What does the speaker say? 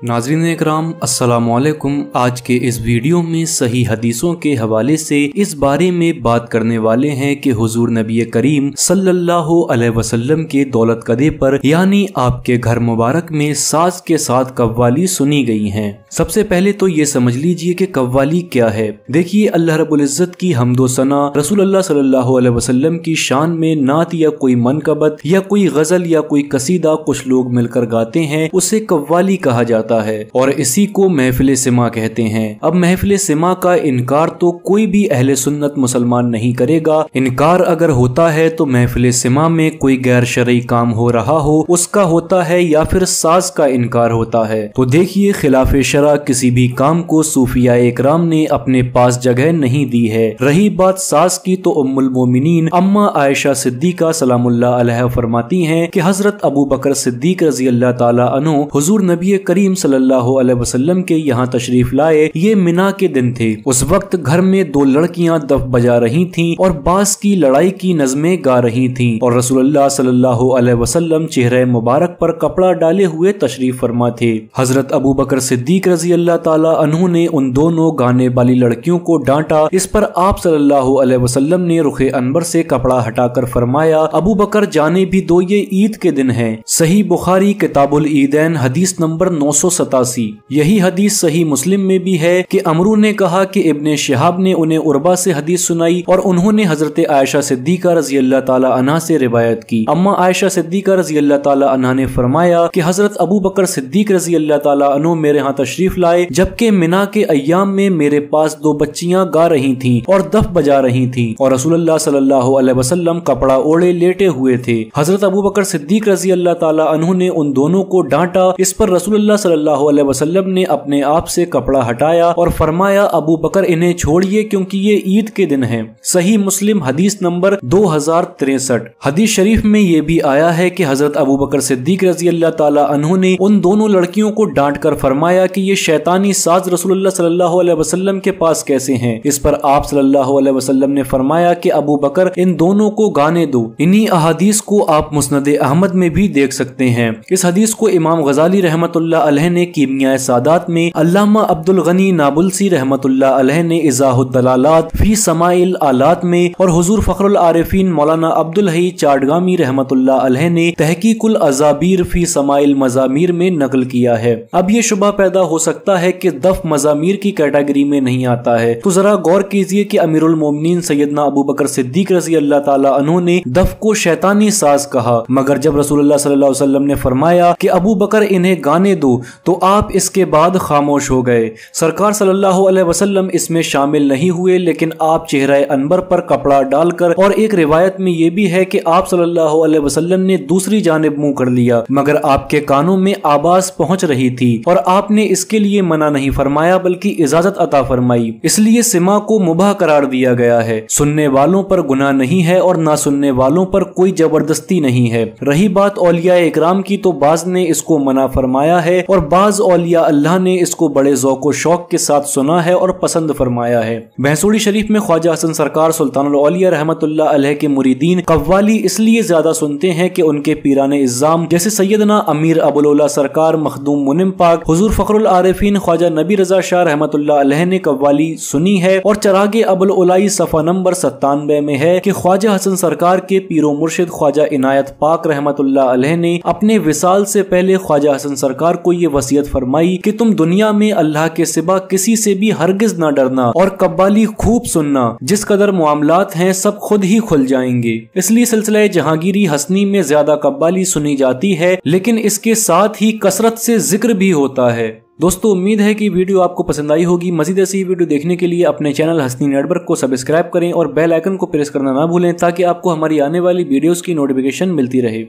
नाज़रीन इकराम अस्सलामुअलैकुम। आज के इस वीडियो में सही हदीसों के हवाले से इस बारे में बात करने वाले हैं कि हुजूर नबी करीम सल्लल्लाहु अलैहि वसल्लम के दौलत कदे पर यानी आपके घर मुबारक में साज के साथ कव्वाली सुनी गई हैं। सबसे पहले तो ये समझ लीजिए कि कव्वाली क्या है। देखिए, अल्लाह रब्बुल इज्जत की हम्दो सना रसूलुल्लाह सल्लल्लाहु अलैहि वसल्लम की शान में नात या कोई मनकबत या कोई गजल या कोई कसीदा कुछ लोग मिलकर गाते हैं, उसे कव्वाली कहा जाता है और इसी को महफिल सिमा कहते हैं। अब महफिल सिमा का इनकार तो कोई भी अहले सुन्नत मुसलमान नहीं करेगा। इनकार अगर होता है तो महफिल सिमा में कोई गैर शरई काम हो रहा हो उसका होता है या फिर साज का इनकार होता है। तो देखिए, खिलाफ शरा किसी भी काम को सूफिया इकराम ने अपने पास जगह नहीं दी है। रही बात साज की तो उम्मुल मोमिनीन अम्मा आयशा सिद्दीका सलामुल्लाह अलैहा फरमाती हैं कि हजरत अबू बकर सिद्दीक रजी अल्लाह ताला अन्हु हुजूर नबी करीम सल्लल्लाहु अलैहि वसल्लम के यहाँ तशरीफ लाए। ये मिना के दिन थे। उस वक्त घर में दो लड़कियां दफ बजा रही थीं और बास की लड़ाई की नज़में गा रही थीं और रसूलुल्लाह सल्लल्लाहु अलैहि वसल्लम चेहरे मुबारक पर कपड़ा डाले हुए तशरीफ फरमा थे। हजरत अबू बकर सिद्दीक रजी अल्लाह ताला अन्हु ने उन दोनों गाने वाली लड़कियों को डांटा। इस पर आप सल्लल्लाहु अलैहि वसल्लम ने रुखे अनबर से कपड़ा हटाकर फरमाया, अबू बकर जाने भी दो, ये ईद के दिन है। सही बुखारी किताबुल ईदैन हदीस नंबर 987। यही हदीस सही मुस्लिम में भी है कि अमरू ने कहा कि इब्ने शिहाब ने उन्हें उर्वा से हदीस सुनाई और उन्होंने हजरत आयशा सिद्दीका रजी अल्लाह ताला अन्हा से रिवायत की। अम्मा आयशा सिद्दीका रजी अल्लाह ताला अन्हा ने फरमाया कि हजरत अबू बकर सिद्दीक रजी अल्लाह ताला अन्हु मेरे यहाँ तशरीफ लाए, जबकि मिना के अय्याम में मेरे पास दो बच्चियां गा रही थीं और दफ बजा रही थीं और रसूलुल्लाह सल्लल्लाहु अलैहि वसल्लम कपड़ा ओढ़े लेटे हुए थे। हजरत अबू बकर सिद्दीक रजी अल्लाह ताला अन्हु ने उन दोनों को डांटा। इस पर रसूलुल्लाह सल्लल्लाहु अलैहि वसल्लम ने अपने आप से कपड़ा हटाया और फरमाया, अबू बकर इन्हें छोड़िए क्योंकि ये ईद के दिन है। सही मुस्लिम हदीस नंबर 2063। हदीस शरीफ में ये भी आया है कि हजरत अबू बकर सिद्दीक रजी अल्लाह ताला अन्हु ने उन दोनों लड़कियों को डांट कर फरमाया कि ये शैतानी साज रसूलुल्लाह सल्लल्लाहु अलैहि वसल्लम के पास कैसे हैं। इस पर आप सल्लल्लाहु अलैहि वसल्लम ने फरमाया कि अबू बकर इन दोनों को गाने दो। इन्हीं अहादीस को आप मुस्नद अहमद में भी देख सकते हैं। इस हदीस को इमाम गजाली रहमतुल्लाह अलैह ने कीमिया सादात में, अल्लामा अब्दुल गनी नाबुलसी रहमतुल्लाह अलैह ने इज़ाहुद दलालात फी समाइल आलात में और हुजूर फखरुल आरिफीन मौलाना अब्दुल हई चाटगामी रहमतुल्लाह अलैह ने तहकीकुल अज़ाबीर फी समाइल मज़ामीर में नकल किया है। अब ये शुबा पैदा हो सकता है कि दफ मज़ामीर की कैटेगरी में नहीं आता है, तो जरा गौर कीजिए कि अमीरुल मोमिनीन सैयदना अबू बकर सिद्दीक रजी अल्लाह ताला अन्हु ने दफ को शैतानी साज कहा, मगर जब रसूलुल्लाह सल्लल्लाहु अलैहि वसल्लम ने फरमाया कि अबू बकर इन्हें गाने दो तो आप इसके बाद खामोश हो गए। सरकार सल्लल्लाहु अलैहि वसल्लम इसमें शामिल नहीं हुए, लेकिन आप चेहरे अनबर पर कपड़ा डालकर, और एक रिवायत में यह भी है कि आप सल्लल्लाहु अलैहि वसल्लम ने दूसरी जानिब मुंह कर लिया, मगर आपके कानों में आवाज पहुंच रही थी और आपने इसके लिए मना नहीं फरमाया बल्कि इजाजत अता फरमाई। इसलिए सिमा को मुबाह करार दिया गया है। सुनने वालों पर गुनाह नहीं है और ना सुनने वालों पर कोई जबरदस्ती नहीं है। रही बात औलिया इकराम की, तो बाज ने इसको मना फरमाया है और बाज औलिया अल्लाह ने इसको बड़े ज़ौक़ व शौक के साथ सुना है और पसंद फरमाया है। भैंसुड़ी शरीफ में ख्वाजा हसन सरकार सुल्तानुल औलिया रहमतुल्लाह अलैह के मुरीदीन कव्वाली इसलिए ज्यादा सुनते हैं कि उनके पीराने इज़्ज़ाम जैसे सैयदना अमीर अबुल उला सरकार मखदूम मुनिम पाक हुजूर फखरुल आरिफीन ख्वाजा नबी रजा शाह रहमतुल्लाह अलैह ने कव्वाली सुनी है। और चरागे अबुल उलाई सफ़ा नंबर 97 में है कि ख्वाजा हसन सरकार के पीरो मुर्शिद ख्वाजा इनायत पाक रहमतुल्लाह अलैह ने अपने विसाल से पहले ख्वाजा हसन सरकार को ये वसीयत फरमाई कि तुम दुनिया में अल्लाह के सिवा किसी से भी हरगिज ना डरना और कव्वाली खूब सुनना, जिस कदर मामलात हैं सब खुद ही खुल जाएंगे। इसलिए सिलसिला जहांगीरी हसनी में ज्यादा कव्वाली सुनी जाती है, लेकिन इसके साथ ही कसरत से जिक्र भी होता है। दोस्तों, उम्मीद है कि वीडियो आपको पसंद आई होगी। मजीद ऐसी वीडियो देखने के लिए अपने चैनल हसनी नेटवर्क को सब्सक्राइब करें और बेल आइकन को प्रेस करना ना भूलें ताकि आपको हमारी आने वाली वीडियोस की नोटिफिकेशन मिलती रहे।